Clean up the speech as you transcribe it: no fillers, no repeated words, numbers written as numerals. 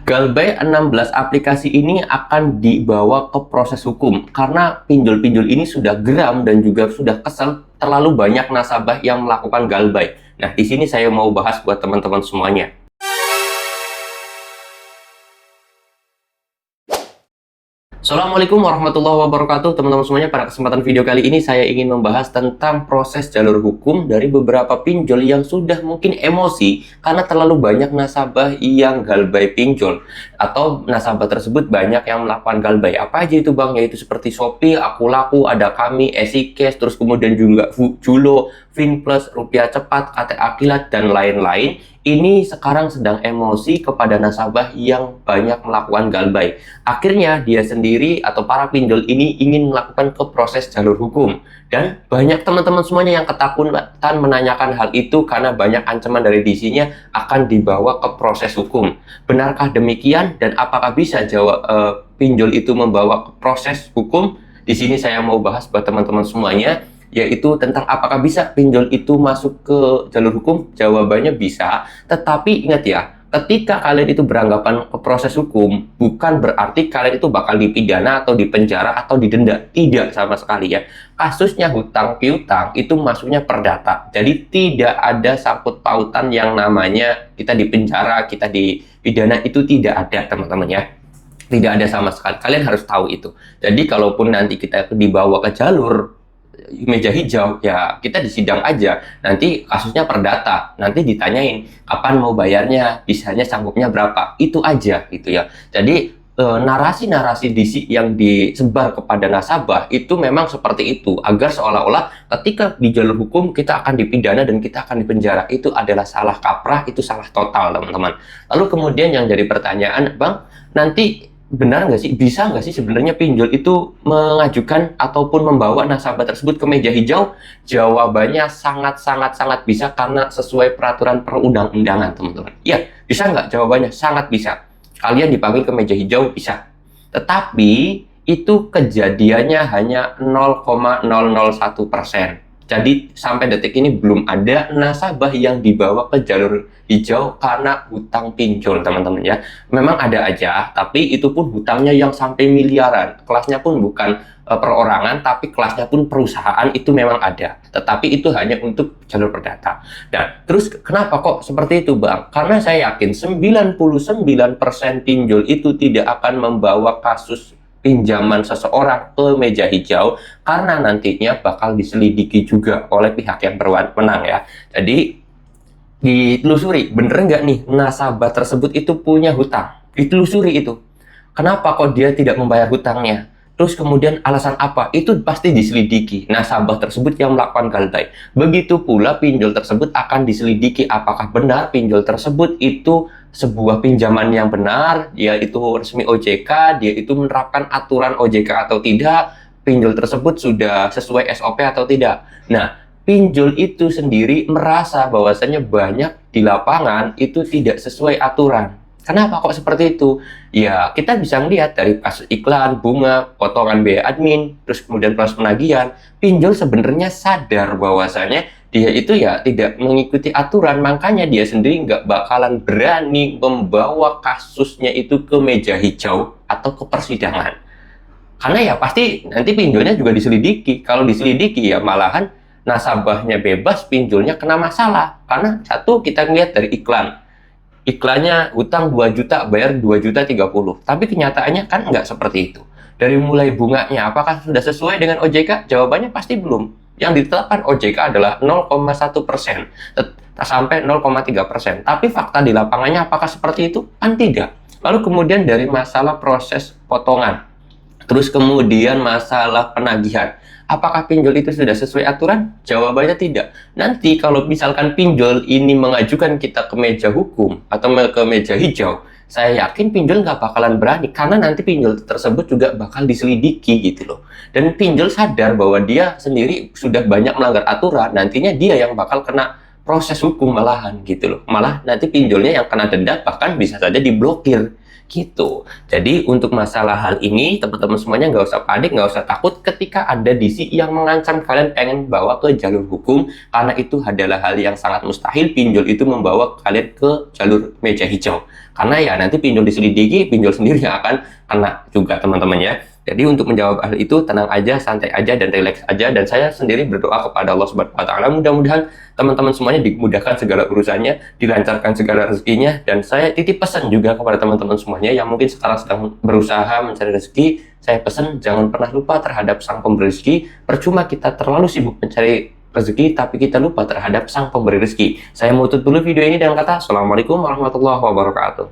Galbay 16 aplikasi ini akan dibawa ke proses hukum karena pinjol-pinjol ini sudah geram dan juga sudah kesel terlalu banyak nasabah yang melakukan Galbay. Nah, di sini saya mau bahas buat teman-teman semuanya. Assalamualaikum warahmatullahi wabarakatuh teman-teman semuanya. Pada kesempatan video kali ini saya ingin membahas tentang proses jalur hukum dari beberapa pinjol yang sudah mungkin emosi karena terlalu banyak nasabah yang Galbay pinjol, atau nasabah tersebut banyak yang melakukan Galbay. Apa aja itu bang? Yaitu seperti Shopee, Akulaku, Ada Kami, EasyCash, terus kemudian juga Julo, Finplus, Rupiah Cepat, KTA Kilat, dan lain-lain. Ini sekarang sedang emosi kepada nasabah yang banyak melakukan Galbay. Akhirnya dia sendiri atau para pinjol ini ingin melakukan ke proses jalur hukum. Dan banyak teman-teman semuanya yang ketakutan menanyakan hal itu karena banyak ancaman dari DC-nya akan dibawa ke proses hukum. Benarkah demikian dan apakah bisa pinjol itu membawa ke proses hukum? Di sini saya mau bahas buat teman-teman semuanya, yaitu tentang apakah bisa pinjol itu masuk ke jalur hukum. Jawabannya bisa, tetapi ingat ya, ketika kalian itu beranggapan ke proses hukum, bukan berarti kalian itu bakal dipidana atau dipenjara atau didenda. Tidak sama sekali ya. Kasusnya hutang piutang itu masuknya perdata. Jadi tidak ada sangkut pautan yang namanya kita dipenjara, kita dipidana, itu tidak ada teman-teman ya. Tidak ada sama sekali. Kalian harus tahu itu. Jadi kalaupun nanti kita dibawa ke jalur meja hijau, ya kita disidang aja, nanti kasusnya perdata, nanti ditanyain kapan mau bayarnya, bisanya sanggupnya berapa, itu aja gitu ya. Jadi narasi-narasi DC yang disebar kepada nasabah itu memang seperti itu, agar seolah-olah ketika di jalur hukum kita akan dipidana dan kita akan dipenjara. Itu adalah salah kaprah, itu salah total teman-teman. Lalu kemudian yang jadi pertanyaan, bang, nanti benar nggak sih, bisa nggak sih sebenarnya pinjol itu mengajukan ataupun membawa nasabah tersebut ke meja hijau? Jawabannya sangat bisa karena sesuai peraturan perundang-undangan teman-teman. Ya, bisa nggak? Jawabannya sangat bisa. Kalian dipanggil ke meja hijau bisa. Tetapi itu kejadiannya hanya 0,001%. Jadi sampai detik ini belum ada nasabah yang dibawa ke jalur hijau karena hutang pinjol teman-teman ya. Memang ada aja, tapi itu pun hutangnya yang sampai miliaran. Kelasnya pun bukan perorangan, tapi kelasnya pun perusahaan, itu memang ada. Tetapi itu hanya untuk jalur perdata. Dan terus kenapa kok seperti itu bang? Karena saya yakin 99% pinjol itu tidak akan membawa kasus pinjaman seseorang ke meja hijau karena nantinya bakal diselidiki juga oleh pihak yang berwenang ya. Jadi ditelusuri bener nggak nih nasabah tersebut itu punya hutang, ditelusuri itu. Kenapa kok dia tidak membayar hutangnya? Terus kemudian alasan apa? Itu pasti diselidiki nasabah tersebut yang melakukan Galbay. Begitu pula pinjol tersebut akan diselidiki apakah benar pinjol tersebut itu sebuah pinjaman yang benar, dia itu resmi OJK, dia itu menerapkan aturan OJK atau tidak, pinjol tersebut sudah sesuai SOP atau tidak. Nah, pinjol itu sendiri merasa bahwasanya banyak di lapangan itu tidak sesuai aturan. Kenapa kok seperti itu? Ya, kita bisa melihat dari kasus iklan, bunga, potongan biaya admin, terus kemudian proses penagihan. Pinjol sebenarnya sadar bahwasanya dia itu ya tidak mengikuti aturan, makanya dia sendiri nggak bakalan berani membawa kasusnya itu ke meja hijau atau ke persidangan. Karena ya pasti nanti pinjolnya juga diselidiki. Kalau diselidiki ya malahan nasabahnya bebas, pinjolnya kena masalah. Karena satu, kita lihat dari iklan. Iklannya hutang 2 juta, bayar 2 juta 30. Tapi kenyataannya kan nggak seperti itu. Dari mulai bunganya, apakah sudah sesuai dengan OJK? Jawabannya pasti belum. Yang ditetapkan OJK adalah 0,1%, sampai 0,3%. Tapi fakta di lapangannya apakah seperti itu? Kan tidak. Lalu kemudian dari masalah proses potongan. Terus kemudian masalah penagihan. Apakah pinjol itu sudah sesuai aturan? Jawabannya tidak. Nanti kalau misalkan pinjol ini mengajukan kita ke meja hukum atau ke meja hijau, saya yakin pinjol nggak bakalan berani karena nanti pinjol tersebut juga bakal diselidiki gitu loh. Dan pinjol sadar bahwa dia sendiri sudah banyak melanggar aturan, nantinya dia yang bakal kena proses hukum malahan gitu loh. Malah nanti pinjolnya yang kena denda, bahkan bisa saja diblokir. Gitu. Jadi untuk masalah hal ini teman-teman semuanya nggak usah panik, nggak usah takut ketika ada DC yang mengancam kalian pengen bawa ke jalur hukum, karena itu adalah hal yang sangat mustahil pinjol itu membawa kalian ke jalur meja hijau. Karena ya nanti pinjol diselidiki, pinjol sendiri yang akan kena juga teman-teman ya. Jadi untuk menjawab hal itu tenang aja, santai aja, dan relax aja. Dan saya sendiri berdoa kepada Allah Subhanahu Wa Taala mudah-mudahan teman-teman semuanya dimudahkan segala urusannya, dilancarkan segala rezekinya. Dan saya titip pesan juga kepada teman-teman semuanya yang mungkin sekarang sedang berusaha mencari rezeki. Saya pesan jangan pernah lupa terhadap Sang Pemberi Rezeki. Percuma kita terlalu sibuk mencari rezeki, tapi kita lupa terhadap Sang Pemberi Rezeki. Saya mau tutup dulu video ini dengan kata Assalamualaikum warahmatullahi wabarakatuh.